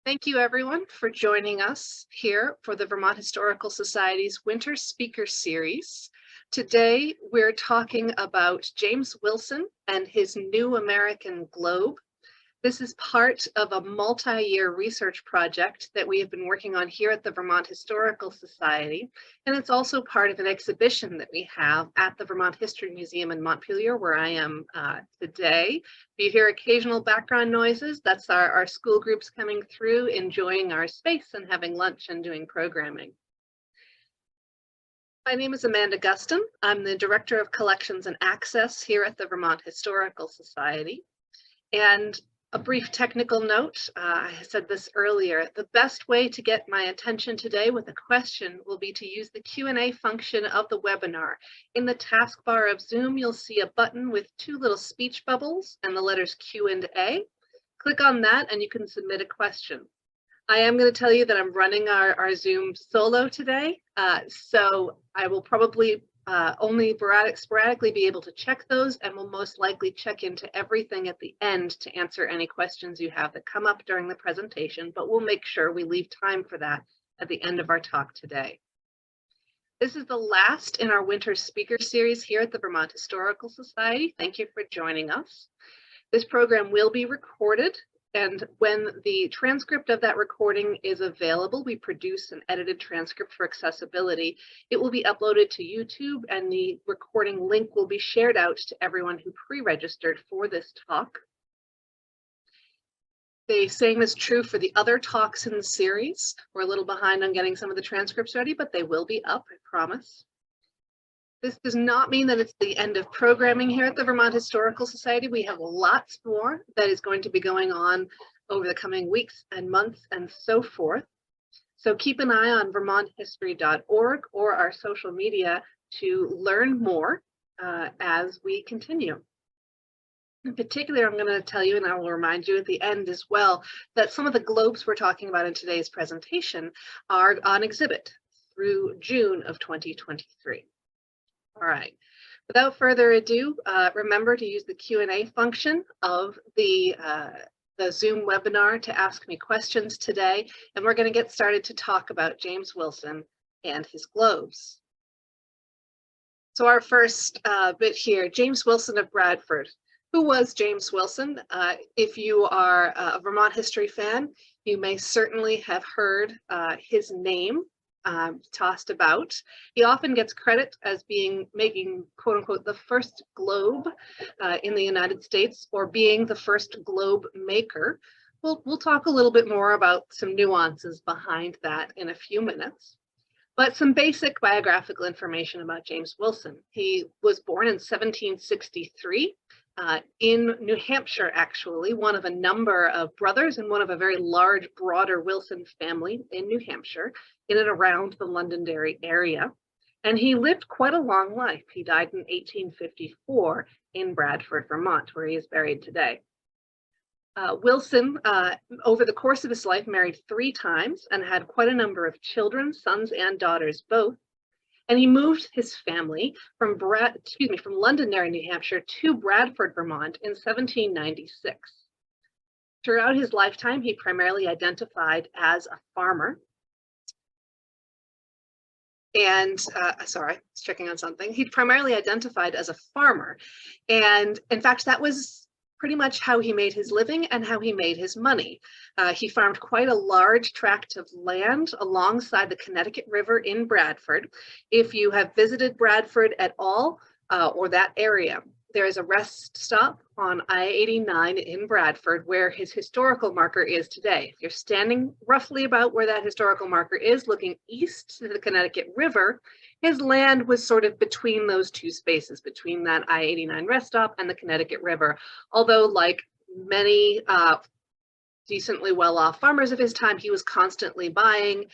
Thank you everyone for joining us here for the Vermont Historical Society's Winter Speaker Series. Today, we're talking about James Wilson and his New American Globe. This is part of a multi-year research project that we have been working on here at the Vermont Historical Society, and it's also part of an exhibition that we have at the Vermont History Museum in Montpelier, where I am today. If you hear occasional background noises, that's our school groups coming through, enjoying our space and having lunch and doing programming. My name is Amanda Gustin. I'm the Director of Collections and Access here at the Vermont Historical Society. And a brief technical note, I said this earlier, the best way to get my attention today with a question will be to use the Q&A function of the webinar. In the taskbar of Zoom, you'll see a button with two little speech bubbles and the letters Q and A. Click on that and you can submit a question. I am going to tell you that I'm running our Zoom solo today, so I will probably only sporadically be able to check those, and will most likely check into everything at the end to answer any questions you have that come up during the presentation, but we'll make sure we leave time for that at the end of our talk today. This is the last in our winter speaker series here at the Vermont Historical Society. Thank you for joining us. This program will be recorded, and when the transcript of that recording is available, we produce an edited transcript for accessibility. It will be uploaded to YouTube, and the recording link will be shared out to everyone who pre-registered for this talk. The same is true for the other talks in the series. We're a little behind on getting some of the transcripts ready, but they will be up, I promise. This does not mean that it's the end of programming here at the Vermont Historical Society. We have lots more that is going to be going on over the coming weeks and months and so forth. So keep an eye on vermonthistory.org or our social media to learn more as we continue. In particular, I'm going to tell you, and I will remind you at the end as well, that some of the globes we're talking about in today's presentation are on exhibit through June of 2023. All right, without further ado, remember to use the Q&A function of the Zoom webinar to ask me questions today, and we're going to get started to talk about James Wilson and his globes. So our first bit here, James Wilson of Bradford. Who was James Wilson? If you are a Vermont history fan, you may certainly have heard his name tossed about. He often gets credit as making quote unquote the first globe in the United States, or being the first globe maker. We'll talk a little bit more about some nuances behind that in a few minutes. But some basic biographical information about James Wilson. He was born in 1763 in New Hampshire, actually, one of a number of brothers and one of a very large, broader Wilson family in New Hampshire, in and around the Londonderry area. And he lived quite a long life. He died in 1854 in Bradford, Vermont, where he is buried today. Wilson, over the course of his life, married 3 times and had quite a number of children, sons and daughters both. And he moved his family from Londonderry, New Hampshire to Bradford, Vermont in 1796. Throughout his lifetime, he primarily identified as a farmer. And sorry, I was checking on something. He primarily identified as a farmer. And in fact, that was pretty much how he made his living and how he made his money. He farmed quite a large tract of land alongside the Connecticut River in Bradford. If you have visited Bradford at all, or that area, there is a rest stop on I-89 in Bradford where his historical marker is today. If you're standing roughly about where that historical marker is, looking east to the Connecticut River, his land was sort of between those two spaces, between that I-89 rest stop and the Connecticut River. Although, like many decently well-off farmers of his time, he was constantly buying,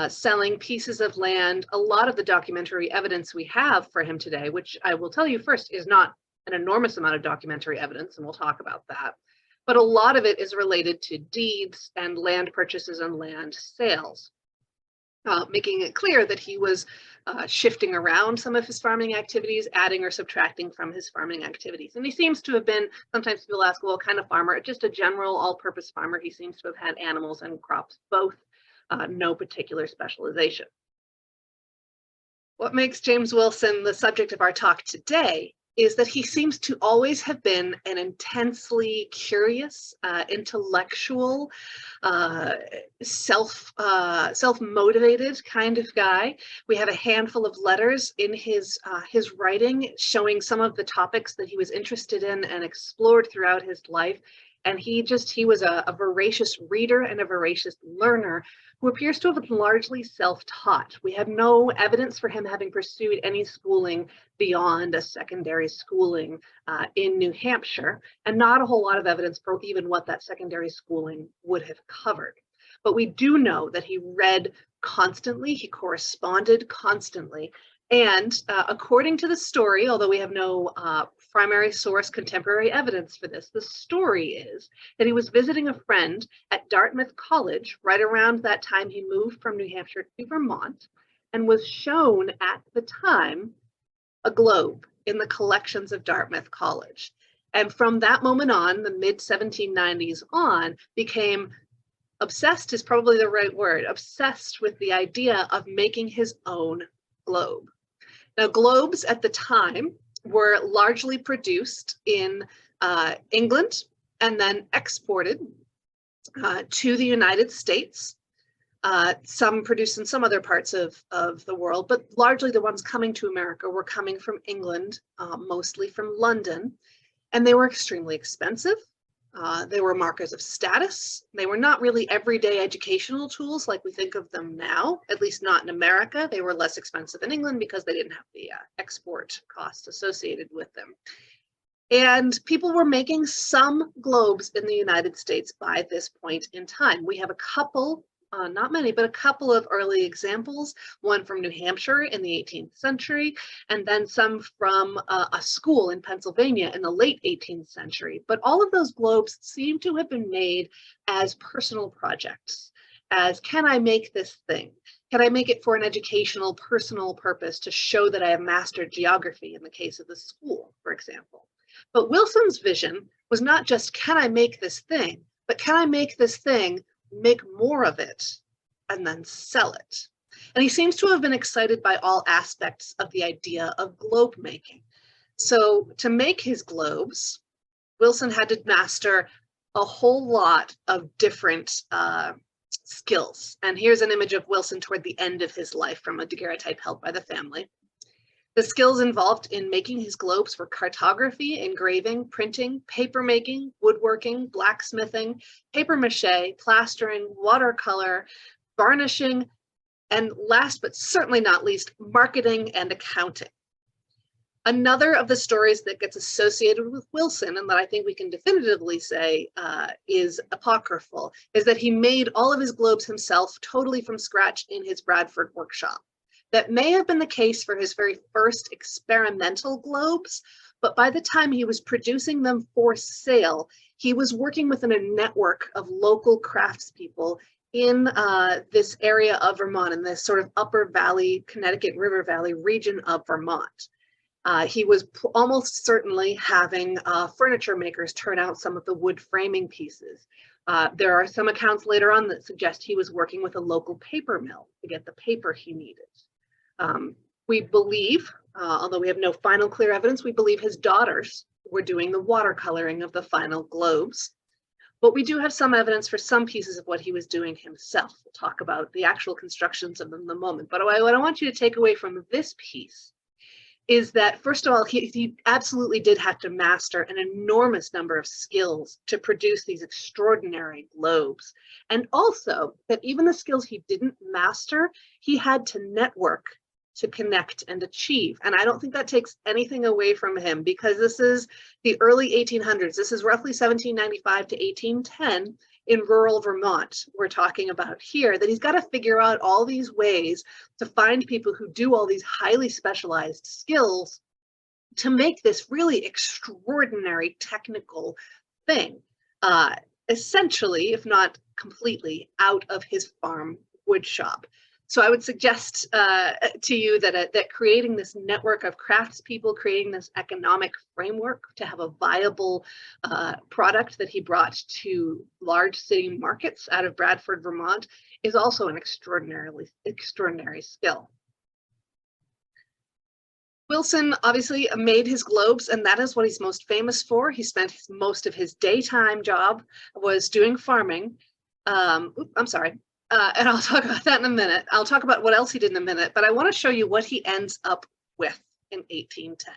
selling pieces of land. A lot of the documentary evidence we have for him today, which I will tell you first is not an enormous amount of documentary evidence, and we'll talk about that, but a lot of it is related to deeds and land purchases and land sales. making it clear that he was shifting around some of his farming activities, adding or subtracting from his farming activities. And he seems to have been, sometimes people ask, well, what kind of farmer? Just a general all-purpose farmer. He seems to have had animals and crops both, no particular specialization. What makes James Wilson the subject of our talk today is that he seems to always have been an intensely curious, intellectual, self-motivated kind of guy. We have a handful of letters in his writing showing some of the topics that he was interested in and explored throughout his life. And he was a voracious reader and a voracious learner who appears to have been largely self-taught. We have no evidence for him having pursued any schooling beyond a secondary schooling in New Hampshire, and not a whole lot of evidence for even what that secondary schooling would have covered. But we do know that he read constantly, he corresponded constantly, and according to the story, although we have no primary source contemporary evidence for this, the story is that he was visiting a friend at Dartmouth College right around that time he moved from New Hampshire to Vermont, and was shown at the time a globe in the collections of Dartmouth College. And from that moment on, the mid-1790s on, became obsessed is probably the right word, obsessed with the idea of making his own globe. Now, globes at the time were largely produced in England and then exported to the United States. Some produced in some other parts of the world, but largely the ones coming to America were coming from England, mostly from London, and they were extremely expensive. They were markers of status. They were not really everyday educational tools like we think of them now, at least not in America. They were less expensive in England because they didn't have the export costs associated with them. And people were making some globes in the United States by this point in time. We have a couple, not many, but a couple of early examples, one from New Hampshire in the 18th century, and then some from a school in Pennsylvania in the late 18th century. But all of those globes seem to have been made as personal projects, as, can I make this thing? Can I make it for an educational, personal purpose to show that I have mastered geography in the case of the school, for example? But Wilson's vision was not just, can I make this thing, but can I make this thing, make more of it, and then sell it? And he seems to have been excited by all aspects of the idea of globe making. So to make his globes, Wilson had to master a whole lot of different skills. And here's an image of Wilson toward the end of his life from a daguerreotype held by the family. The skills involved in making his globes were cartography, engraving, printing, paper making, woodworking, blacksmithing, paper mache, plastering, watercolor, varnishing, and last but certainly not least, marketing and accounting. Another of the stories that gets associated with Wilson, and that I think we can definitively say is apocryphal, is that he made all of his globes himself totally from scratch in his Bradford workshop. That may have been the case for his very first experimental globes, but by the time he was producing them for sale, he was working within a network of local craftspeople in this area of Vermont, in this sort of upper valley, Connecticut River Valley region of Vermont. He was almost certainly having furniture makers turn out some of the wood framing pieces. There are some accounts later on that suggest he was working with a local paper mill to get the paper he needed. We believe, although we have no final clear evidence, we believe his daughters were doing the watercoloring of the final globes. But we do have some evidence for some pieces of what he was doing himself. We'll talk about the actual constructions of them in a moment. But what I want you to take away from this piece is that, first of all, he absolutely did have to master an enormous number of skills to produce these extraordinary globes. And also that even the skills he didn't master, he had to network to connect and achieve. And I don't think that takes anything away from him, because this is the early 1800s. This is roughly 1795 to 1810 in rural Vermont we're talking about here, that he's got to figure out all these ways to find people who do all these highly specialized skills to make this really extraordinary technical thing, essentially, if not completely, out of his farm wood shop. So I would suggest to you that creating this network of craftspeople, creating this economic framework to have a viable product that he brought to large city markets out of Bradford, Vermont, is also an extraordinary skill. Wilson obviously made his globes, and that is what he's most famous for. He spent most of his daytime job was doing farming. I'm sorry. And I'll talk about that in a minute. I'll talk about what else he did in a minute, but I want to show you what he ends up with in 1810.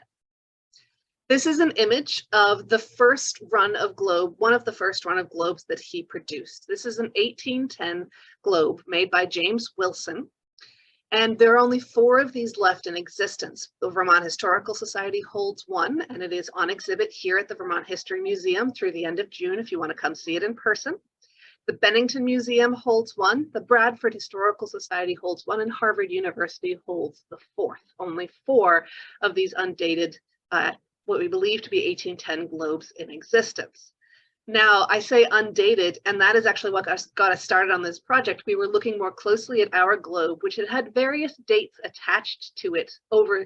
This is an image of the first run of globe, one of the first run of globes that he produced. This is an 1810 globe made by James Wilson. And there are only 4 of these left in existence. The Vermont Historical Society holds one, and it is on exhibit here at the Vermont History Museum through the end of June if you want to come see it in person. The Bennington Museum holds one, the Bradford Historical Society holds one, and Harvard University holds the 4th. Only 4 of these undated, what we believe to be 1810 globes in existence. Now, I say undated, and that is actually what got us started on this project. We were looking more closely at our globe, which had various dates attached to it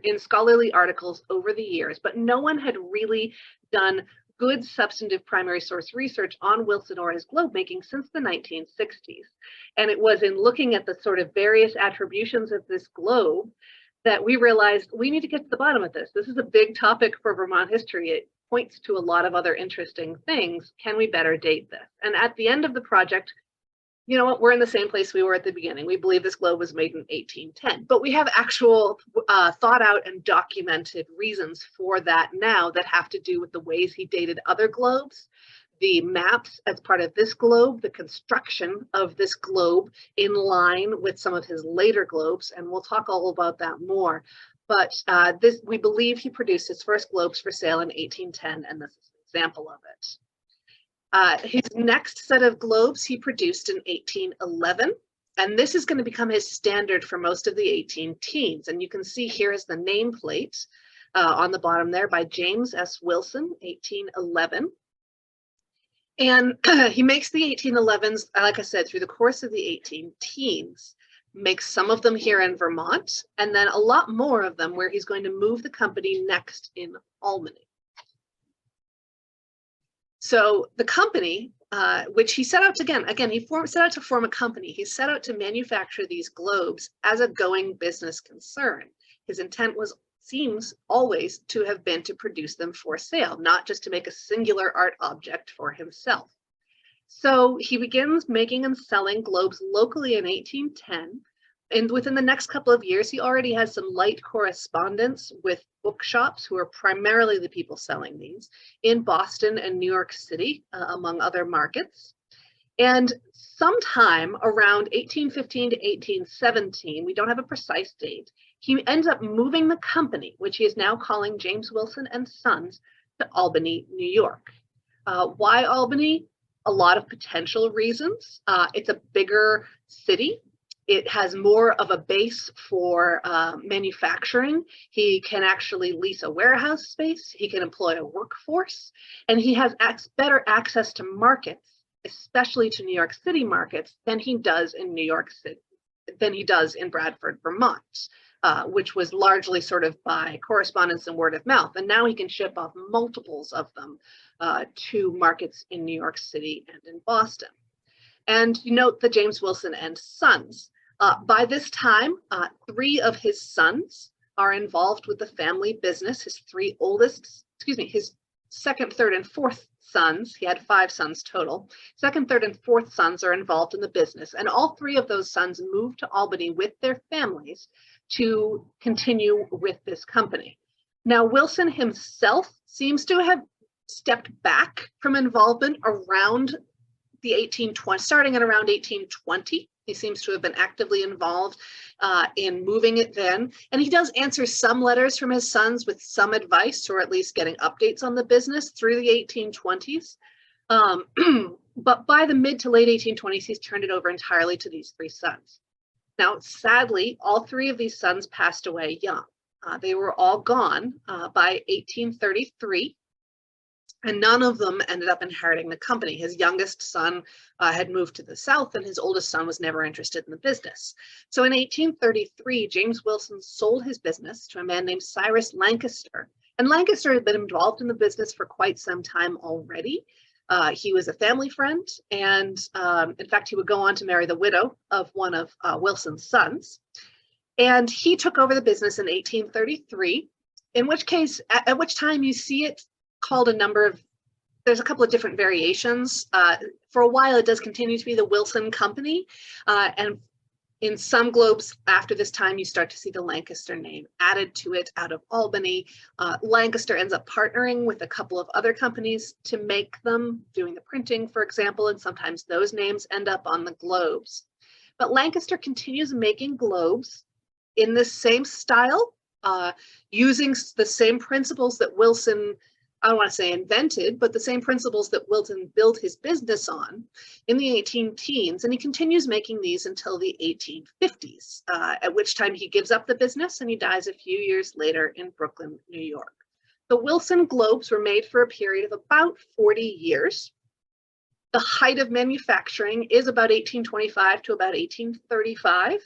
in scholarly articles over the years, but no one had really done good substantive primary source research on Wilson or his globe making since the 1960s. And it was in looking at the sort of various attributions of this globe that we realized we need to get to the bottom of this. This is a big topic for Vermont history. It points to a lot of other interesting things. Can we better date this? And at the end of the project, you know what, we're in the same place we were at the beginning. We believe this globe was made in 1810, but we have actual thought out and documented reasons for that now that have to do with the ways he dated other globes, the maps as part of this globe, the construction of this globe in line with some of his later globes, and we'll talk all about that more. But we believe he produced his first globes for sale in 1810, and this is an example of it. His next set of globes he produced in 1811, and this is going to become his standard for most of the 18-teens. And you can see here is the nameplate on the bottom there by James S. Wilson, 1811. And he makes the 1811s, like I said, through the course of the 18-teens, makes some of them here in Vermont, and then a lot more of them where he's going to move the company next in Albany. So the company, which he set out to, he set out to form a company. He set out to manufacture these globes as a going business concern. His intent seems always to have been to produce them for sale, not just to make a singular art object for himself. So he begins making and selling globes locally in 1810. And within the next couple of years, he already has some light correspondence with bookshops, who are primarily the people selling these, in Boston and New York City, among other markets. And sometime around 1815 to 1817, we don't have a precise date, he ends up moving the company, which he is now calling James Wilson and Sons, to Albany, New York. Why Albany? A lot of potential reasons. It's a bigger city. It has more of a base for manufacturing. He can actually lease a warehouse space. He can employ a workforce, and he has better access to markets, especially to New York City markets, than he does in Bradford, Vermont, which was largely sort of by correspondence and word of mouth. And now he can ship off multiples of them to markets in New York City and in Boston. And you note the James Wilson and Sons. By this time, 3 of his sons are involved with the family business. His second, third, and fourth sons, he had 5 sons total. Second, third, and fourth sons are involved in the business. And all 3 of those sons moved to Albany with their families to continue with this company. Now, Wilson himself seems to have stepped back from involvement around the 1820, starting at around 1820. He seems to have been actively involved in moving it then. And he does answer some letters from his sons with some advice, or at least getting updates on the business through the 1820s. But by the mid to late 1820s, he's turned it over entirely to these 3 sons. Now, sadly, all 3 of these sons passed away young. They were all gone by 1833. and none of them ended up inheriting the company. His youngest son had moved to the South, and his oldest son was never interested in the business. So in 1833, James Wilson sold his business to a man named Cyrus Lancaster. And Lancaster had been involved in the business for quite some time already. He was a family friend, and in fact, he would go on to marry the widow of one of Wilson's sons. And he took over the business in 1833, in which case, at which time you see it called there's a couple of different variations. For a while, it does continue to be the Wilson Company. And in some globes after this time, you start to see the Lancaster name added to it out of Albany. Lancaster ends up partnering with a couple of other companies to make them, doing the printing, for example, and sometimes those names end up on the globes. But Lancaster continues making globes in this same style, using the same principles that Wilson, I don't want to say invented, but the same principles that Wilson built his business on in the 18-teens, and he continues making these until the 1850s, at which time he gives up the business and he dies a few years later in Brooklyn, New York. The Wilson globes were made for a period of about 40 years. The height of manufacturing is about 1825 to about 1835.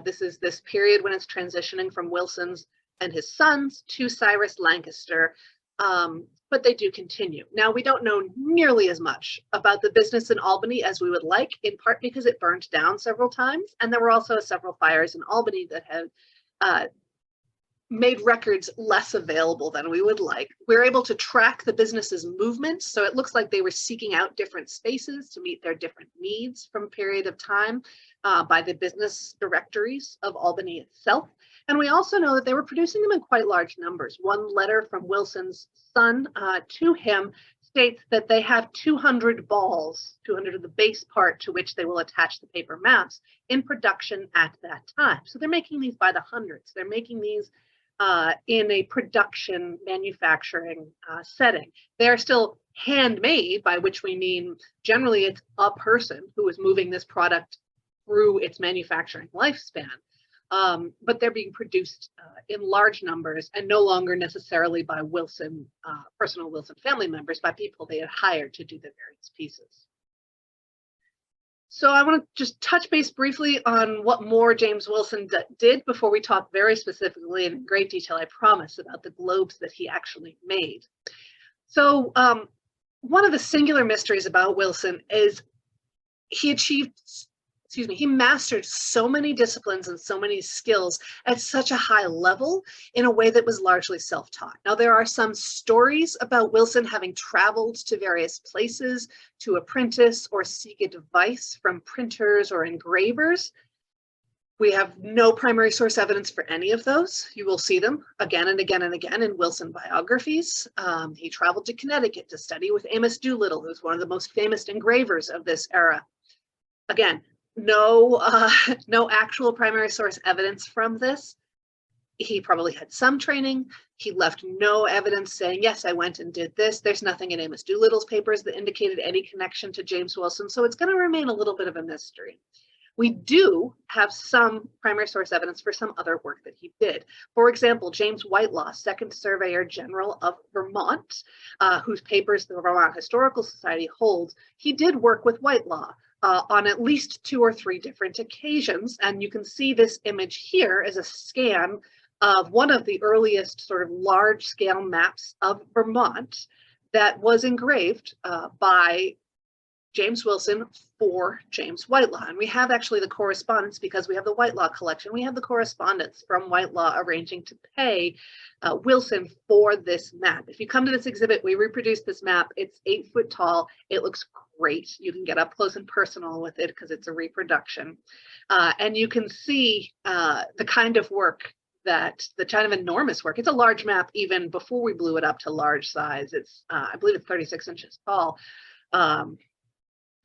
This is this period when it's transitioning from Wilson's and his sons to Cyrus Lancaster. But they do continue. Now, we don't know nearly as much about the business in Albany as we would like, in part because it burned down several times. And there were also several fires in Albany that had made records less available than we would like. We're able to track the business's movement. So it looks like they were seeking out different spaces to meet their different needs from a period of time by the business directories of Albany itself. And we also know that they were producing them in quite large numbers. One letter from Wilson's son to him states that they have 200 balls, 200 of the base part to which they will attach the paper maps, in production at that time. So they're making these by the hundreds. They're making these in a production manufacturing setting. They're still handmade, by which we mean generally it's a person who is moving this product through its manufacturing lifespan. But they're being produced in large numbers and no longer necessarily by Wilson, personal Wilson family members, by people they had hired to do the various pieces. So I want to just touch base briefly on what more James Wilson did before we talk very specifically in great detail, I promise, about the globes that he actually made. So one of the singular mysteries about Wilson is he mastered so many disciplines and so many skills at such a high level in a way that was largely self-taught. Now, there are some stories about Wilson having traveled to various places to apprentice or seek advice from printers or engravers. We have no primary source evidence for any of those. You will see them again and again and again in Wilson biographies. He traveled to Connecticut to study with Amos Doolittle, who's one of the most famous engravers of this era. Again, no actual primary source evidence from this. He probably had some training. He left no evidence saying, yes, I went and did this. There's nothing in Amos Doolittle's papers that indicated any connection to James Wilson, so it's going to remain a little bit of a mystery. We do have some primary source evidence for some other work that he did. For example, James Whitelaw, second Surveyor General of Vermont, whose papers the Vermont Historical Society holds, he did work with Whitelaw on at least 2 or 3 different occasions. And you can see this image here as a scan of one of the earliest sort of large scale maps of Vermont that was engraved by James Wilson for James Whitelaw. And we have actually the correspondence, because we have the Whitelaw collection. We have the correspondence from Whitelaw arranging to pay Wilson for this map. If you come to this exhibit, we reproduced this map. It's 8 foot tall. It looks great. You can get up close and personal with it because it's a reproduction. And you can see the kind of work the kind of enormous work. It's a large map even before we blew it up to large size. It's, I believe it's 36 inches tall.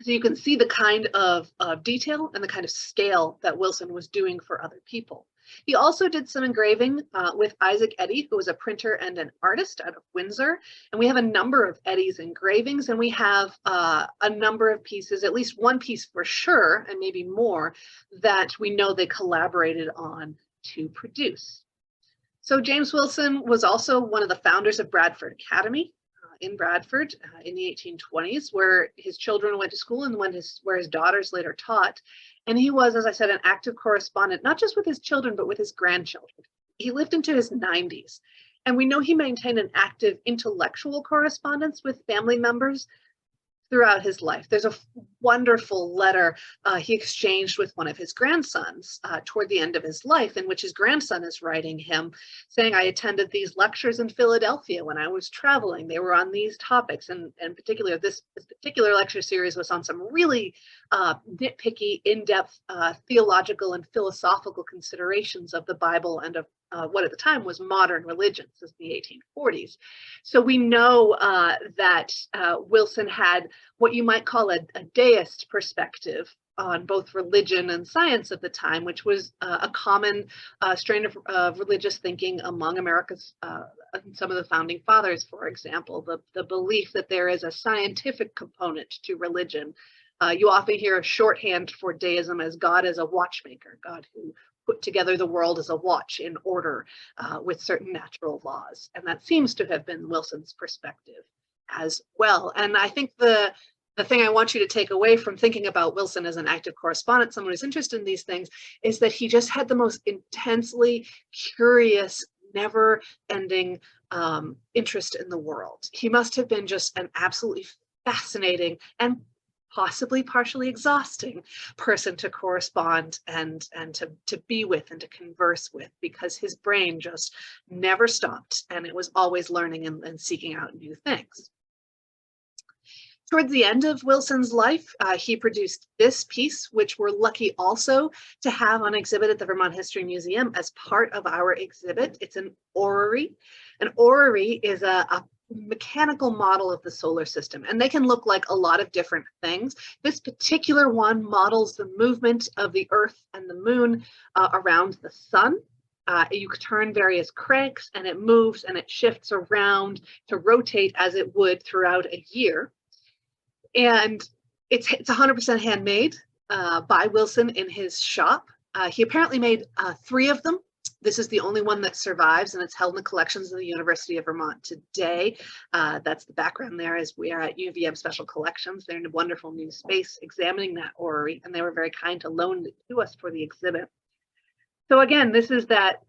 So you can see the kind of detail and the kind of scale that Wilson was doing for other people. He also did some engraving with Isaac Eddy, who was a printer and an artist out of Windsor. And we have a number of Eddy's engravings, and we have a number of pieces, at least one piece for sure, and maybe more, that we know they collaborated on to produce. So James Wilson was also one of the founders of Bradford Academy. in Bradford in the 1820s, where his children went to school and where his daughters later taught. And he was, as I said, an active correspondent, not just with his children, but with his grandchildren. He lived into his 90s. And we know he maintained an active intellectual correspondence with family members throughout his life. There's a wonderful letter he exchanged with one of his grandsons toward the end of his life, in which his grandson is writing him saying, I attended these lectures in Philadelphia when I was traveling. They were on these topics. And in particular, this particular lecture series was on some really nitpicky, in-depth theological and philosophical considerations of the Bible and of what at the time was modern religions, as the 1840s. So we know that Wilson had what you might call a deist perspective on both religion and science at the time, which was a common strain of religious thinking among America's, some of the founding fathers, for example, the belief that there is a scientific component to religion. You often hear a shorthand for deism as God as a watchmaker, God who put together the world as a watch in order with certain natural laws. And that seems to have been Wilson's perspective as well. And I think the thing I want you to take away from thinking about Wilson as an active correspondent, someone who's interested in these things, is that he just had the most intensely curious, never-ending interest in the world. He must have been just an absolutely fascinating and possibly partially exhausting person to correspond and to be with and to converse with, because his brain just never stopped and it was always learning and seeking out new things. Towards the end of Wilson's life, he produced this piece, which we're lucky also to have on exhibit at the Vermont History Museum as part of our exhibit. It's an orrery. An orrery is a mechanical model of the solar system, and they can look like a lot of different things. This particular one models the movement of the Earth and the Moon around the sun. You could turn various cranks and it moves and it shifts around to rotate as it would throughout a year. And it's 100% handmade by Wilson in his shop. He apparently made 3 of them. This is the only one that survives, and it's held in the collections of the University of Vermont today. That's the background there, as we are at UVM Special Collections. They're in a wonderful new space examining that orrery, and they were very kind to loan it to us for the exhibit. So again, this is that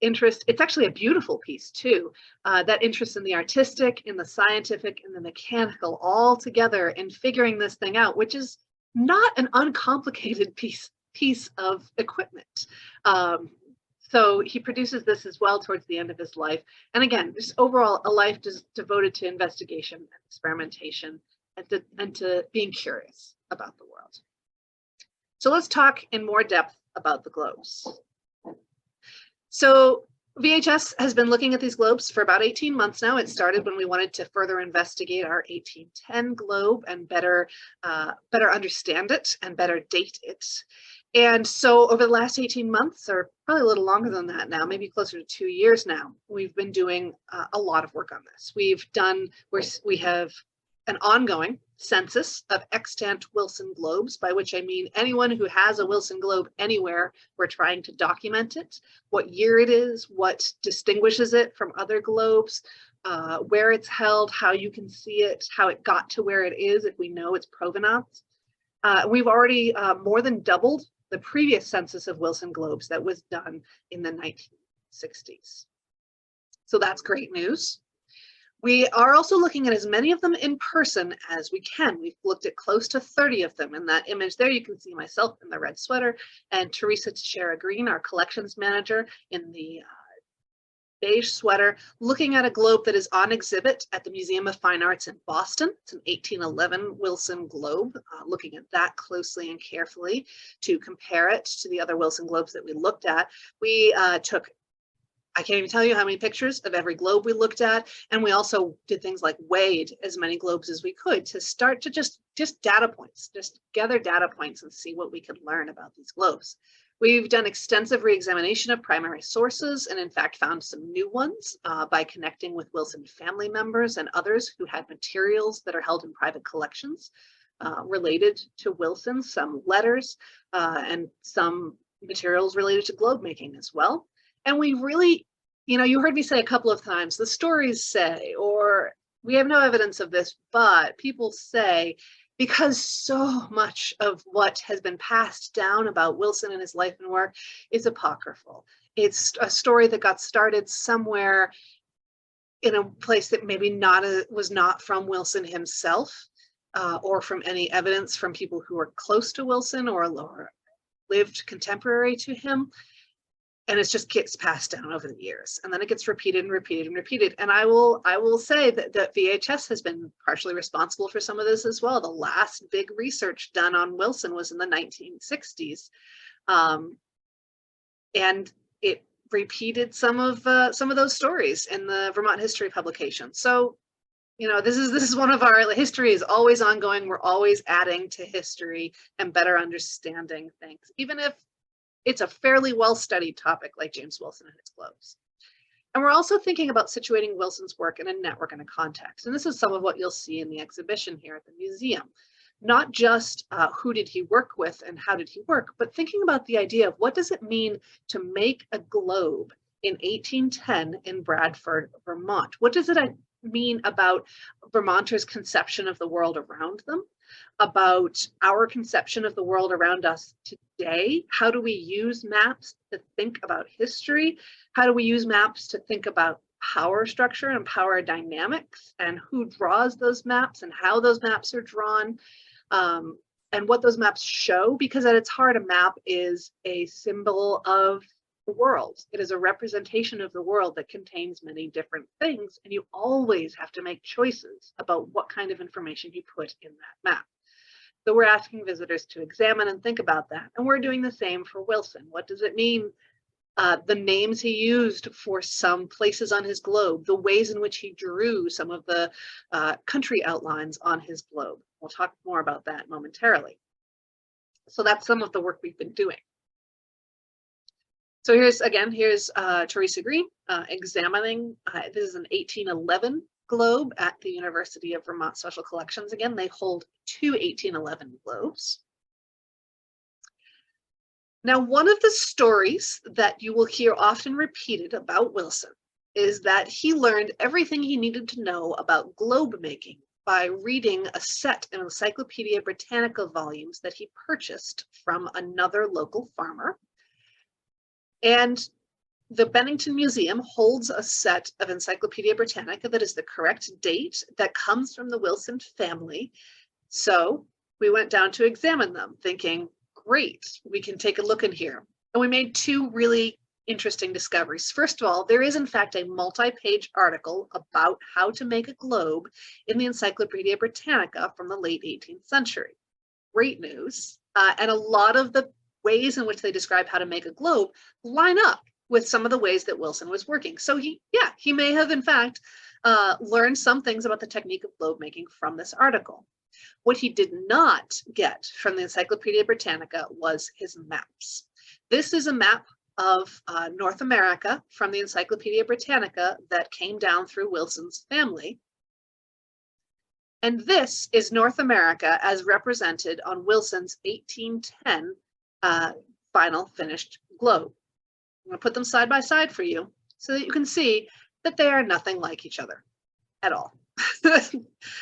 interest. It's actually a beautiful piece too. That interest in the artistic, in the scientific, in the mechanical, all together in figuring this thing out, which is not an uncomplicated piece of equipment. So he produces this as well towards the end of his life. And again, just overall a life just devoted to investigation and experimentation and to being curious about the world. So let's talk in more depth about the globes. So VHS has been looking at these globes for about 18 months now. It started when we wanted to further investigate our 1810 globe and better understand it and better date it. And so over the last 18 months, or probably a little longer than that now, maybe closer to 2 years now, we've been doing a lot of work on this. We have an ongoing census of extant Wilson globes, by which I mean anyone who has a Wilson globe anywhere, we're trying to document it, what year it is, what distinguishes it from other globes, where it's held, how you can see it, how it got to where it is if we know its provenance. We've already more than doubled the previous census of Wilson globes that was done in the 1960s. So that's great news. We are also looking at as many of them in person as we can. We've looked at close to 30 of them. In that image there, you can see myself in the red sweater and Teresa Teixeira Green, our collections manager, in the beige sweater, looking at a globe that is on exhibit at the Museum of Fine Arts in Boston. It's an 1811 Wilson globe, looking at that closely and carefully to compare it to the other Wilson globes that we looked at. We took, I can't even tell you how many pictures of every globe we looked at, and we also did things like weighed as many globes as we could to start to just data points, just gather data points and see what we could learn about these globes. We've done extensive re-examination of primary sources and in fact found some new ones by connecting with Wilson family members and others who had materials that are held in private collections related to Wilson, some letters and some materials related to globe making as well. And we really, you heard me say a couple of times, the stories say, or We have no evidence of this, but people say, because so much of what has been passed down about Wilson and his life and work is apocryphal. It's a story that got started somewhere in a place that maybe was not from Wilson himself, or from any evidence from people who are close to Wilson or lived contemporary to him. And it just gets passed down over the years, and then it gets repeated and repeated and repeated. And I will say that VHS has been partially responsible for some of this as well. The last big research done on Wilson was in the 1960s, and it repeated some of those stories in the Vermont history publication. So, this is one of our, history is always ongoing. We're always adding to history and better understanding things, even if it's a fairly well-studied topic like James Wilson and his globes. And we're also thinking about situating Wilson's work in a network and a context. And this is some of what you'll see in the exhibition here at the museum. Not just who did he work with and how did he work, but thinking about the idea of what does it mean to make a globe in 1810 in Bradford, Vermont? What does it mean about Vermonters' conception of the world around them, about our conception of the world around us today? How do we use maps to think about history? How do we use maps to think about power structure and power dynamics, and who draws those maps and how those maps are drawn, and what those maps show? Because at its heart, a map is a symbol of the world. It is a representation of the world that contains many different things, and you always have to make choices about what kind of information you put in that map. So we're asking visitors to examine and think about that, and we're doing the same for Wilson. What does it mean? The names he used for some places on his globe, the ways in which he drew some of the country outlines on his globe. We'll talk more about that momentarily. So that's some of the work we've been doing. So here's Teresa Green examining, this is an 1811 globe at the University of Vermont Special Collections. Again, they hold 2 1811 globes. Now, one of the stories that you will hear often repeated about Wilson is that he learned everything he needed to know about globe making by reading a set of Encyclopedia Britannica volumes that he purchased from another local farmer. And the Bennington Museum holds a set of Encyclopedia Britannica that is the correct date, that comes from the Wilson family. So we went down to examine them, thinking, great, we can take a look in here. And we made 2 really interesting discoveries. First of all, there is in fact a multi-page article about how to make a globe in the Encyclopedia Britannica from the late 18th century. Great news. And a lot of the ways in which they describe how to make a globe line up with some of the ways that Wilson was working. So he may have in fact learned some things about the technique of globe making from this article. What he did not get from the Encyclopedia Britannica was his maps. This is a map of North America from the Encyclopedia Britannica that came down through Wilson's family. And this is North America as represented on Wilson's 1810 final finished globe. I'm going to put them side by side for you so that you can see that they are nothing like each other at all.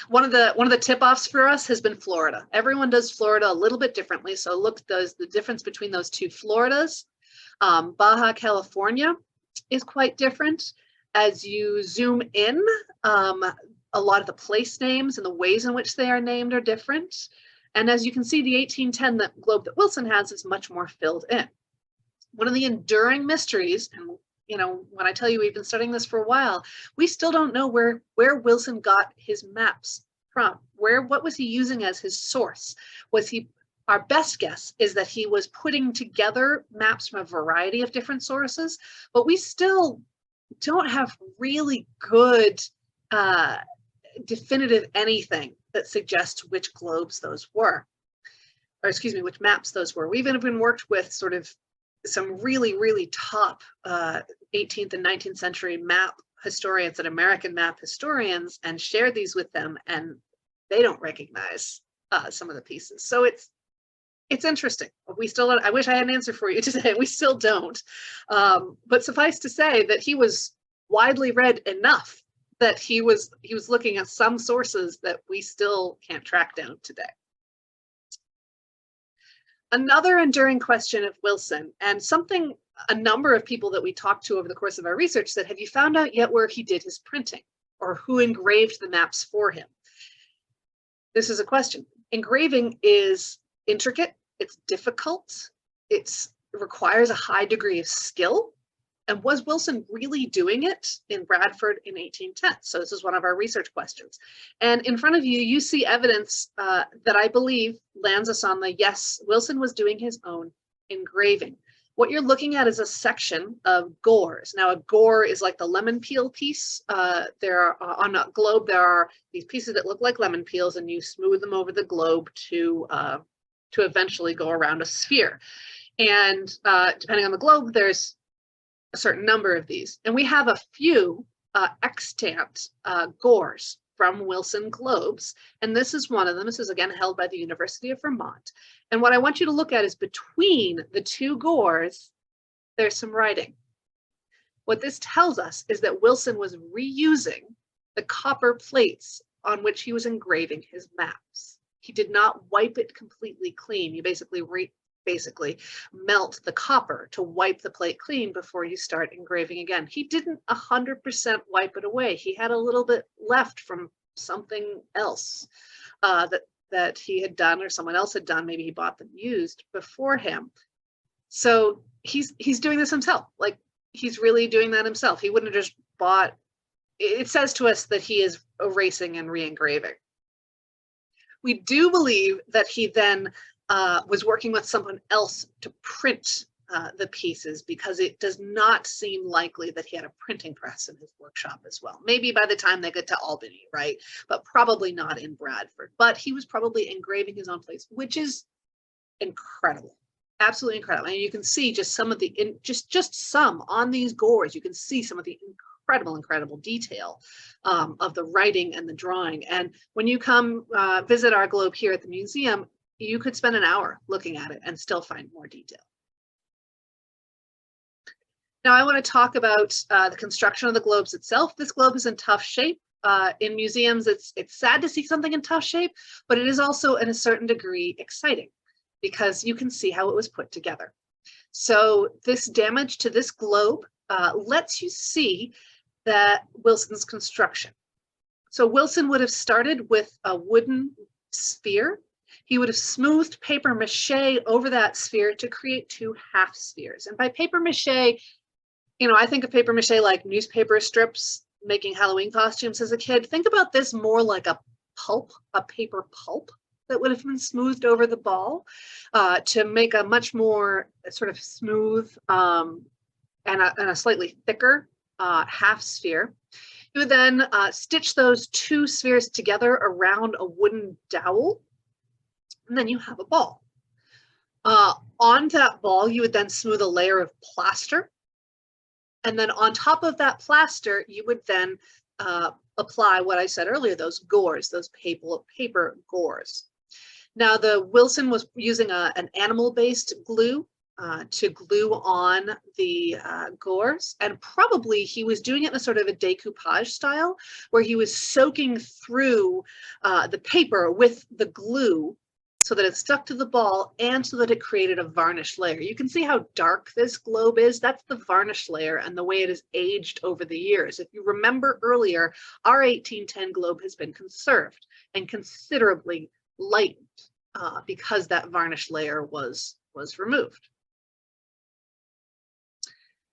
One of the tip-offs for us has been Florida. Everyone does Florida a little bit differently. So look, the difference between those 2 Floridas. Baja California is quite different. As you zoom in, a lot of the place names and the ways in which they are named are different. And as you can see, the 1810 globe that Wilson has is much more filled in. One of the enduring mysteries, and when I tell you we've been studying this for a while, we still don't know where Wilson got his maps from. What was he using as his source? Our best guess is that he was putting together maps from a variety of different sources, but we still don't have really good definitive anything that suggests which globes those were, or excuse me, which maps those were. We've even worked with sort of some really, really top 18th and 19th century map historians and American map historians and shared these with them, and they don't recognize some of the pieces. So it's interesting. We still don't, I wish I had an answer for you today. We still don't. But suffice to say that he was widely read enough that he was looking at some sources that we still can't track down today. Another enduring question of Wilson, and something a number of people that we talked to over the course of our research said, have you found out yet where he did his printing or who engraved the maps for him? This is a question. Engraving is intricate, it's difficult, it requires a high degree of skill. And was Wilson really doing it in Bradford in 1810? So this is one of our research questions. And in front of you, you see evidence that I believe lands us on the yes, Wilson was doing his own engraving. What you're looking at is a section of gores. Now, a gore is like the lemon peel piece. There are, on a globe, there are these pieces that look like lemon peels, and you smooth them over the globe to eventually go around a sphere. And depending on the globe, there's a certain number of these. And we have a few extant gores from Wilson globes. And this is one of them. This is again held by the University of Vermont. And what I want you to look at is between the two gores, there's some writing. What this tells us is that Wilson was reusing the copper plates on which he was engraving his maps. He did not wipe it completely clean. You basically melt the copper to wipe the plate clean before you start engraving again. He didn't 100% wipe it away. He had a little bit left from something else that he had done or someone else had done. Maybe he bought them used before him. So he's doing this himself. Like, he's really doing that himself. He wouldn't have just bought. It says to us that he is erasing and re-engraving. We do believe that he then was working with someone else to print the pieces, because it does not seem likely that he had a printing press in his workshop as well. Maybe by the time they get to Albany, right? But probably not in Bradford. But he was probably engraving his own plates, which is incredible, absolutely incredible. And you can see just some of the, just some on these gores, you can see some of the incredible detail of the writing and the drawing. And when you come visit our globe here at the museum, you could spend an hour looking at it and still find more detail. Now I want to talk about the construction of the globes itself. This globe is in tough shape. In museums, it's sad to see something in tough shape, but it is also in a certain degree exciting because you can see how it was put together. So this damage to this globe lets you see that Wilson's construction. So Wilson would have started with a wooden sphere. He would have smoothed paper mache over that sphere to create two half spheres. And by paper mache, you know, I think of paper mache like newspaper strips making Halloween costumes as a kid. Think about this more like a pulp, a paper pulp that would have been smoothed over the ball to make a much more sort of smooth and a slightly thicker half sphere. You would then stitch those two spheres together around a wooden dowel, and then you have a ball. On that ball, you would then smooth a layer of plaster. And then on top of that plaster, you would then apply what I said earlier, those gores, those paper gores. Now, the Wilson was using an animal-based glue to glue on the gores, and probably he was doing it in a sort of a decoupage style, where he was soaking through the paper with the glue so that it stuck to the ball and so that it created a varnish layer. You can see how dark this globe is. That's the varnish layer and the way it has aged over the years. If you remember earlier, our 1810 globe has been conserved and considerably lightened because that varnish layer was removed.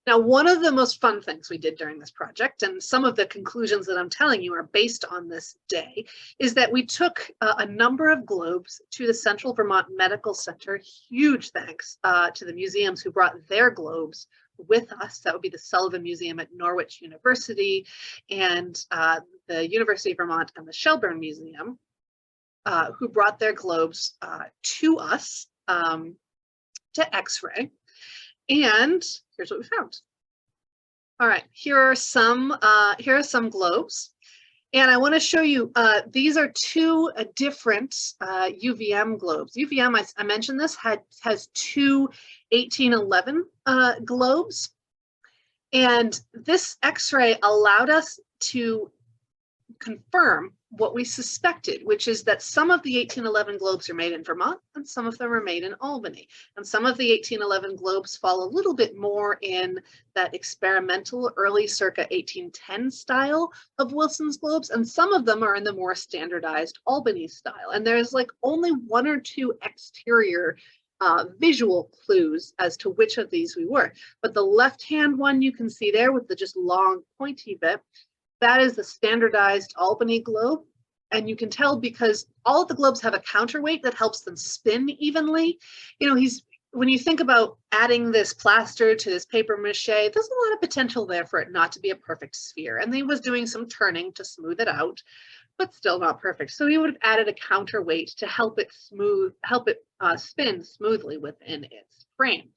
Now, one of the most fun things we did during this project, and some of the conclusions that I'm telling you are based on this day, is that we took a number of globes to the Central Vermont Medical Center. Huge thanks to the museums who brought their globes with us. That would be the Sullivan Museum at Norwich University and the University of Vermont and the Shelburne Museum, who brought their globes to us to X-ray. And here's what we found. All right, here are some globes, and I want to show you. These are two different UVM globes. UVM, I mentioned this, has two 1811 globes, and this X-ray allowed us to confirm what we suspected, which is that some of the 1811 globes are made in Vermont and some of them are made in Albany. And some of the 1811 globes fall a little bit more in that experimental early circa 1810 style of Wilson's globes, and some of them are in the more standardized Albany style. And there's like only one or two exterior visual clues as to which of these we were. But the left-hand one you can see there with the just long pointy bit, that is the standardized Albany globe. And you can tell because all of the globes have a counterweight that helps them spin evenly. You know, when you think about adding this plaster to this paper mache, there's a lot of potential there for it not to be a perfect sphere. And he was doing some turning to smooth it out, but still not perfect. So he would have added a counterweight to help it spin smoothly within its frame.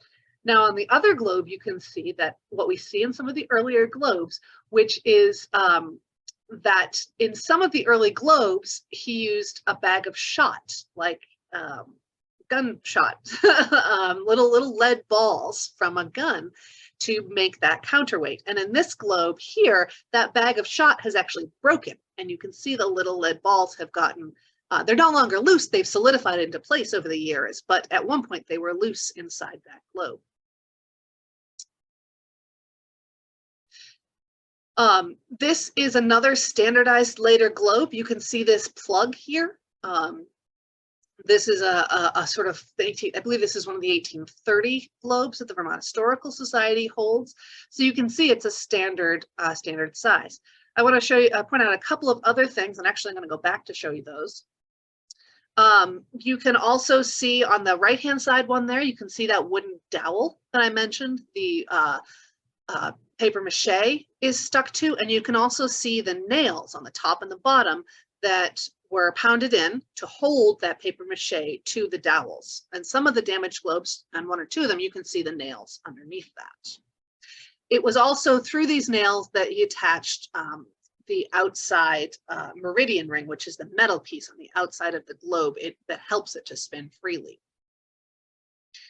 Now on the other globe, you can see that what we see in some of the earlier globes, which is that in some of the early globes, he used a bag of shot, like gunshot, little lead balls from a gun to make that counterweight. And in this globe here, that bag of shot has actually broken. And you can see the little lead balls have gotten, they're no longer loose, they've solidified into place over the years, but at one point they were loose inside that globe. This is another standardized later globe. You can see this plug here. This is a sort of, I believe this is one of the 1830 globes that the Vermont Historical Society holds. So you can see it's a standard size. I want to show you, point out a couple of other things, and actually I'm going to go back to show you those. You can also see on the right-hand side one there, you can see that wooden dowel that I mentioned, the paper mache is stuck to, and you can also see the nails on the top and the bottom that were pounded in to hold that paper mache to the dowels. And some of the damaged globes, and one or two of them, you can see the nails underneath that. It was also through these nails that he attached the outside meridian ring, which is the metal piece on the outside of the globe that helps it to spin freely.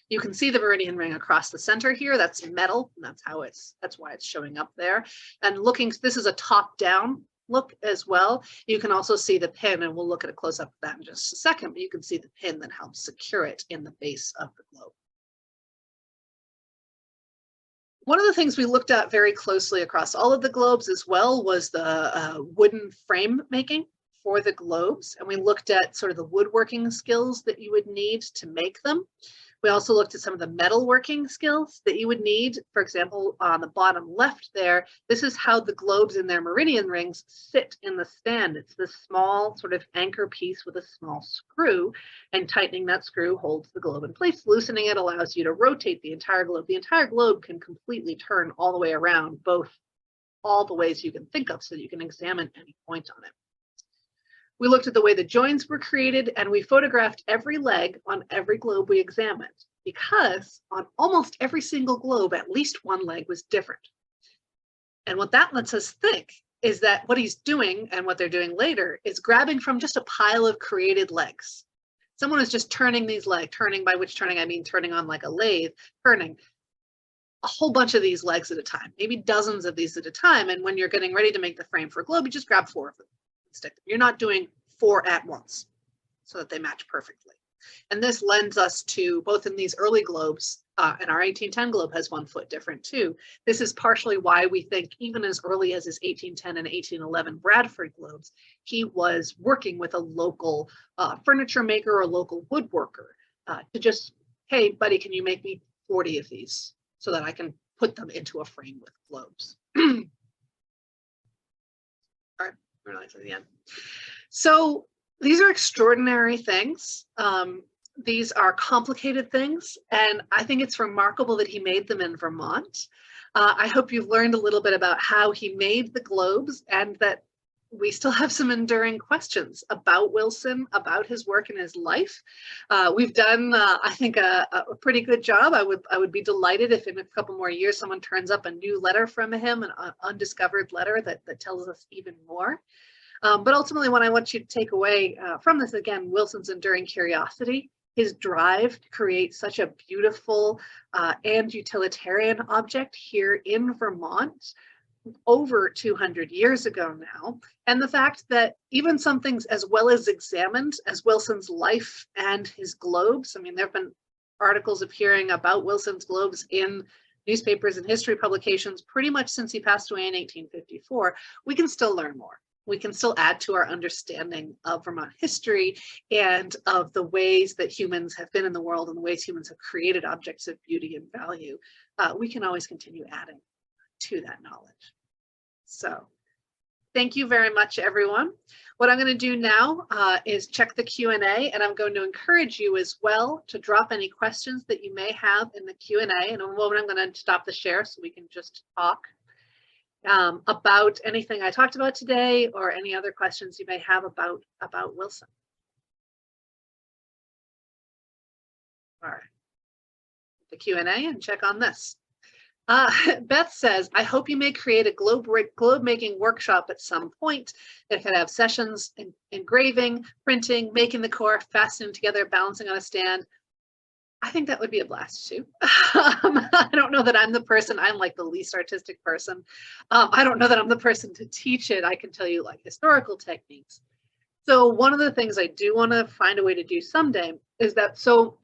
You can see the meridian ring across the center here. That's metal, and that's why it's showing up there. And looking, this is a top-down look as well. You can also see the pin, and we'll look at a close-up of that in just a second, but you can see the pin that helps secure it in the base of the globe. One of the things we looked at very closely across all of the globes as well was the wooden frame making for the globes. And we looked at sort of the woodworking skills that you would need to make them. We also looked at some of the metalworking skills that you would need. For example, on the bottom left there, this is how the globes in their meridian rings sit in the stand. It's this small sort of anchor piece with a small screw, and tightening that screw holds the globe in place. Loosening it allows you to rotate the entire globe. The entire globe can completely turn all the way around, all the ways you can think of, so you can examine any point on it. We looked at the way the joins were created, and we photographed every leg on every globe we examined, because on almost every single globe, at least one leg was different. And what that lets us think is that what he's doing, and what they're doing later, is grabbing from just a pile of created legs. Someone is just turning these legs, turning, by which turning I mean turning on like a lathe, turning a whole bunch of these legs at a time, maybe dozens of these at a time. And when you're getting ready to make the frame for a globe, you just grab 4 of them. You're not doing 4 at once so that they match perfectly. And this lends us to, both in these early globes, and our 1810 globe has 1 foot different too. This is partially why we think even as early as his 1810 and 1811 Bradford globes, he was working with a local furniture maker or local woodworker to just, hey buddy, can you make me 40 of these so that I can put them into a frame with globes. All right. To the end. So these are extraordinary things. These are complicated things, and I think it's remarkable that he made them in Vermont. I hope you've learned a little bit about how he made the globes, and that we still have some enduring questions about Wilson, about his work and his life. We've done, I think, a pretty good job. I would be delighted if in a couple more years someone turns up a new letter from him, an undiscovered letter that tells us even more. But ultimately, what I want you to take away from this, again, Wilson's enduring curiosity, his drive to create such a beautiful and utilitarian object here in Vermont, over 200 years ago now, and the fact that even some things as well as examined as Wilson's life and his globes, I mean, there have been articles appearing about Wilson's globes in newspapers and history publications pretty much since he passed away in 1854, we can still learn more. We can still add to our understanding of Vermont history and of the ways that humans have been in the world and the ways humans have created objects of beauty and value. We can always continue adding to that knowledge. So thank you very much, everyone. What I'm going to do now is check the Q&A, and I'm going to encourage you as well to drop any questions that you may have in the Q&A. In a moment, I'm going to stop the share so we can just talk about anything I talked about today or any other questions you may have about Wilson. All right, the Q&A and check on this. Beth says, I hope you may create a globe making workshop at some point that could have sessions in engraving, printing, making the core, fastening together, balancing on a stand. I think that would be a blast too. I don't know that I'm the person, I'm like the least artistic person. I don't know that I'm the person to teach it. I can tell you like historical techniques. So one of the things I do want to find a way to do someday is that, so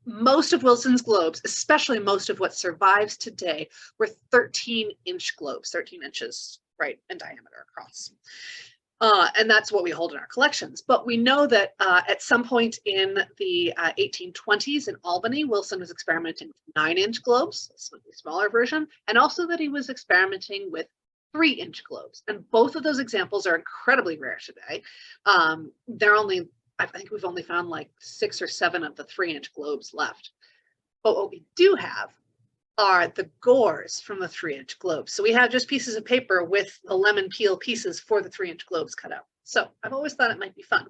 most of Wilson's globes, especially most of what survives today, were 13-inch globes, 13 inches, right, in diameter across. And that's what we hold in our collections. But we know that at some point in the 1820s in Albany, Wilson was experimenting with 9-inch globes, a slightly smaller version, and also that he was experimenting with 3-inch globes. And both of those examples are incredibly rare today. I think we've only found like 6 or 7 of the 3-inch globes left. But what we do have are the gores from the 3-inch globes. So we have just pieces of paper with the lemon peel pieces for the 3-inch globes cut out. So I've always thought it might be fun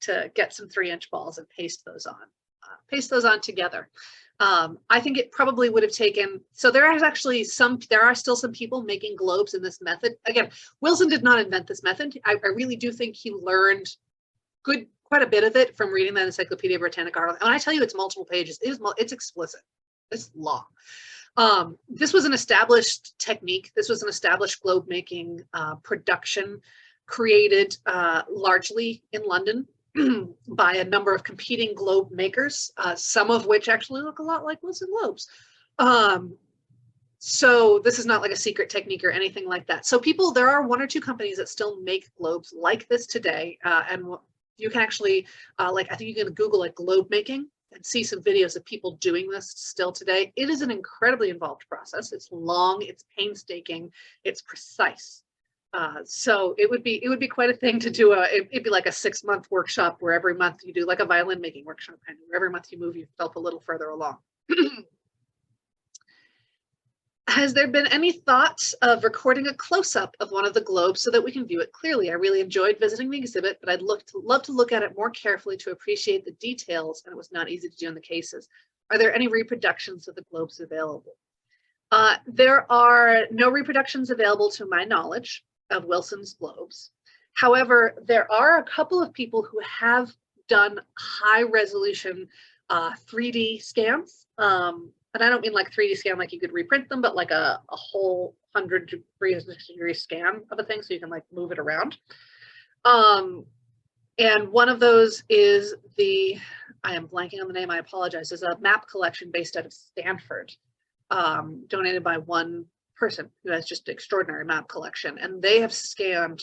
to get some 3-inch balls and paste those on together. I think it probably would have taken, so there are still some people making globes in this method. Again, Wilson did not invent this method. I really do think he learned quite a bit of it from reading that Encyclopedia Britannica article. And I tell you, it's multiple pages. It's explicit. It's long. This was an established technique. This was an established globe making production created largely in London by a number of competing globe makers, some of which actually look a lot like Wilson globes. So this is not like a secret technique or anything like that. So there are 1 or 2 companies that still make globes like this today. And you can actually, I think you can Google it, globe making, and see some videos of people doing this still today. It is an incredibly involved process. It's long, it's painstaking, it's precise. So it would be quite a thing to do. It'd be like a 6-month workshop where every month you do like a violin making workshop, and where every month you move yourself a little further along. Has there been any thoughts of recording a close-up of one of the globes so that we can view it clearly? I really enjoyed visiting the exhibit, but I'd love to look at it more carefully to appreciate the details, and it was not easy to do in the cases. Are there any reproductions of the globes available? There are no reproductions available to my knowledge of Wilson's globes. However, there are a couple of people who have done high-resolution 3D scans. And I don't mean like 3D scan like you could reprint them, but like a whole 100-degree scan of a thing, so you can like move it around. And one of those is I am blanking on the name, I apologize, is a map collection based out of Stanford, donated by one person who has just extraordinary map collection. And they have scanned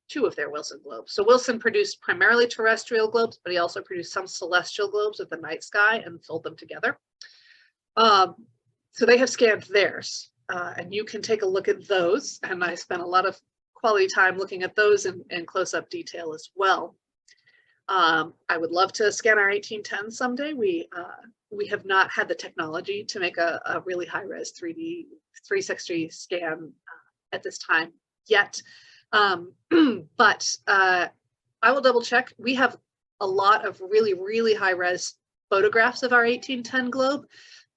2 of their Wilson globes. So Wilson produced primarily terrestrial globes, but he also produced some celestial globes of the night sky and sold them together. So they have scanned theirs, and you can take a look at those. And I spent a lot of quality time looking at those in close-up detail as well. I would love to scan our 1810 someday. We have not had the technology to make a really high-res 3D 360 scan at this time yet. But I will double check. We have a lot of really, really high-res photographs of our 1810 globe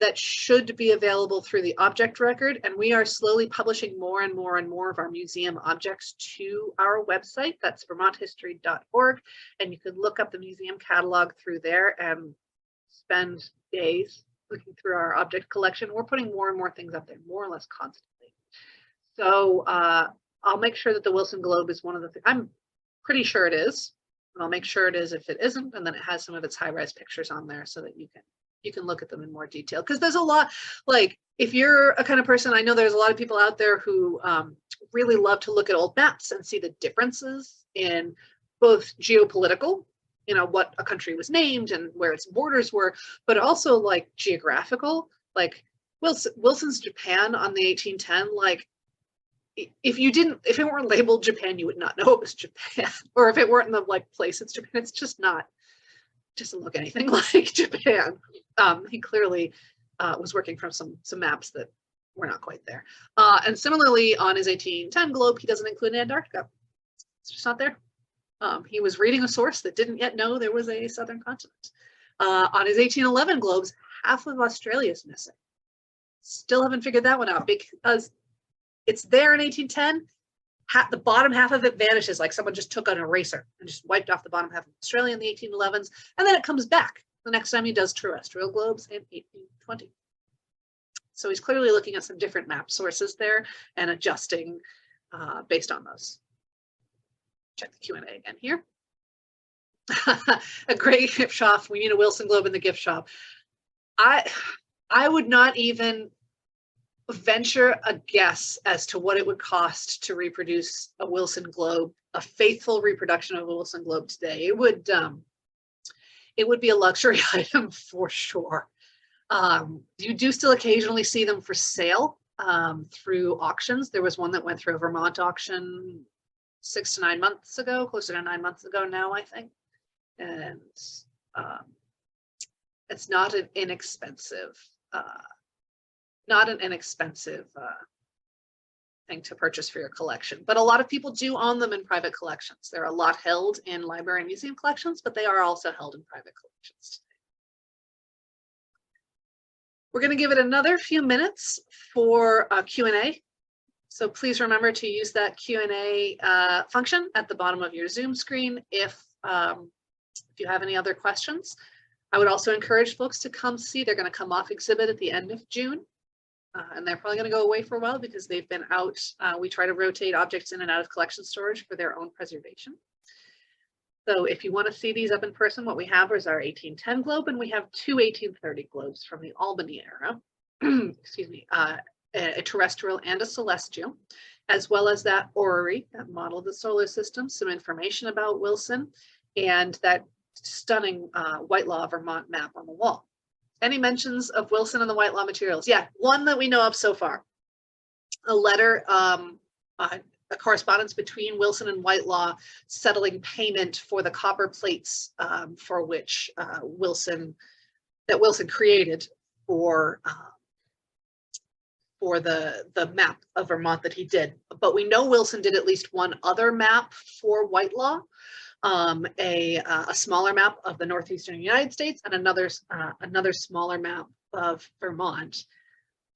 that should be available through the object record, and we are slowly publishing more and more and more of our museum objects to our website. That's vermonthistory.org, and you can look up the museum catalog through there and spend days looking through our object collection. We're putting more and more things up there, more or less constantly. So I'll make sure that the Wilson Globe is one of the things. I'm pretty sure it is, and I'll make sure it is if it isn't, and then it has some of its high-res pictures on there so that you can look at them in more detail. Because there's a lot, like if you're a kind of person, I know there's a lot of people out there who really love to look at old maps and see the differences in both geopolitical, you know, what a country was named and where its borders were, but also like geographical, like Wilson's Japan on the 1810, like if it weren't labeled Japan, you would not know it was Japan. Or if it weren't in the like place it's Japan, it's just not, doesn't look anything like Japan. He clearly was working from some maps that were not quite there. And similarly, on his 1810 globe, he doesn't include Antarctica. It's just not there. He was reading a source that didn't yet know there was a southern continent. On his 1811 globes, half of Australia is missing. Still haven't figured that one out because it's there in 1810. The bottom half of it vanishes, like someone just took an eraser and just wiped off the bottom half of Australia in the 1811s, and then it comes back the next time he does terrestrial globes in 1820. So he's clearly looking at some different map sources there and adjusting based on those. Check the Q&A again here. A great gift shop. We need a Wilson Globe in the gift shop. I would not even venture a guess as to what it would cost to reproduce a Wilson Globe, a faithful reproduction of a Wilson Globe today. It would be a luxury item for sure. You do still occasionally see them for sale through auctions. There was one that went through a Vermont auction 6 to 9 months ago, closer to 9 months ago now, I think. And it's not an inexpensive thing to purchase for your collection, but a lot of people do own them in private collections. There are a lot held in library and museum collections, but they are also held in private collections today. We're going to give it another few minutes for Q&A. So please remember to use that Q&A function at the bottom of your Zoom screen if you have any other questions. I would also encourage folks to come see. They're going to come off exhibit at the end of June. And they're probably going to go away for a while because they've been out. We try to rotate objects in and out of collection storage for their own preservation. So if you want to see these up in person, what we have is our 1810 globe, and we have 2 1830 globes from the Albany era, excuse me, a terrestrial and a celestial, as well as that orrery, that model of the solar system, some information about Wilson, and that stunning Whitelaw, Vermont map on the wall. Any mentions of Wilson and the Whitelaw materials? Yeah, one that we know of so far. A letter, a correspondence between Wilson and Whitelaw settling payment for the copper plates for which Wilson created for the map of Vermont that he did. But we know Wilson did at least one other map for Whitelaw. A smaller map of the northeastern United States and another smaller map of Vermont.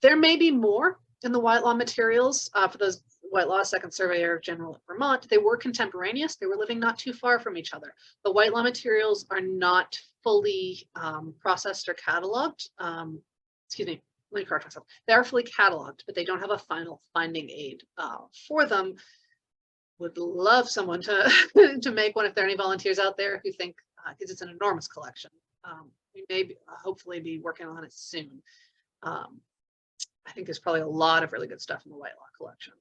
There may be more in the Whitelaw materials for those Whitelaw, second surveyor general of Vermont. They were contemporaneous. They were living not too far from each other. The Whitelaw materials are not fully processed or cataloged. Excuse me, let me correct myself. They are fully cataloged, but they don't have a final finding aid for them. Would love someone to to make one if there are any volunteers out there who think, because it's an enormous collection. We may hopefully be working on it soon. I think there's probably a lot of really good stuff in the Whitelaw collection,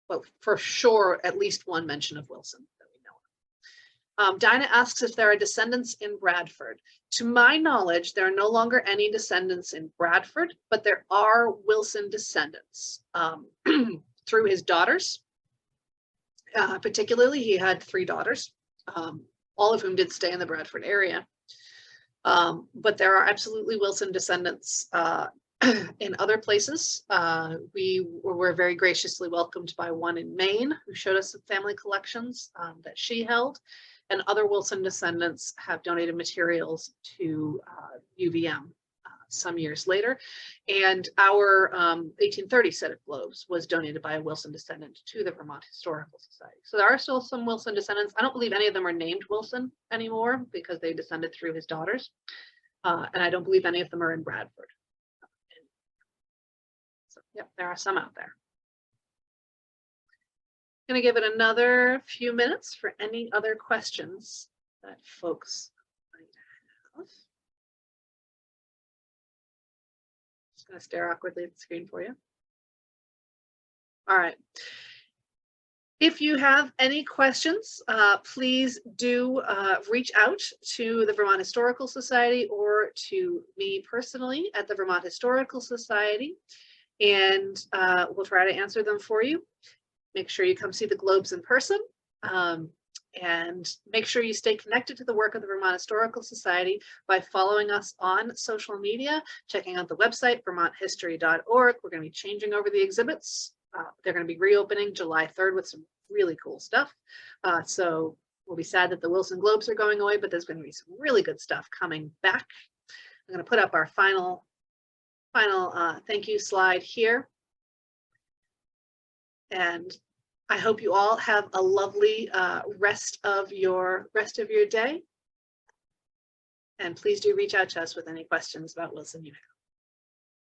but for sure at least one mention of Wilson that we know of. Dinah asks if there are descendants in Bradford. To my knowledge, there are no longer any descendants in Bradford, but there are Wilson descendants through his daughters. Particularly, he had 3 daughters, all of whom did stay in the Bradford area. But there are absolutely Wilson descendants in other places. We were very graciously welcomed by one in Maine who showed us some family collections that she held, and other Wilson descendants have donated materials to UVM some years later. And our 1830 set of globes was donated by a Wilson descendant to the Vermont Historical Society. So there are still some Wilson descendants. I don't believe any of them are named Wilson anymore because they descended through his daughters. And I don't believe any of them are in Bradford. So, yep, there are some out there. Going to give it another few minutes for any other questions that folks might have. Just going to stare awkwardly at the screen for you. All right. If you have any questions, please do reach out to the Vermont Historical Society or to me personally at the Vermont Historical Society, and we'll try to answer them for you. Make sure you come see the Globes in person, and make sure you stay connected to the work of the Vermont Historical Society by following us on social media, checking out the website, vermonthistory.org. We're going to be changing over the exhibits. They're going to be reopening July 3rd with some really cool stuff. So we'll be sad that the Wilson Globes are going away, but there's going to be some really good stuff coming back. I'm going to put up our final thank you slide here. And I hope you all have a lovely rest of your day. And please do reach out to us with any questions about Wilson you have.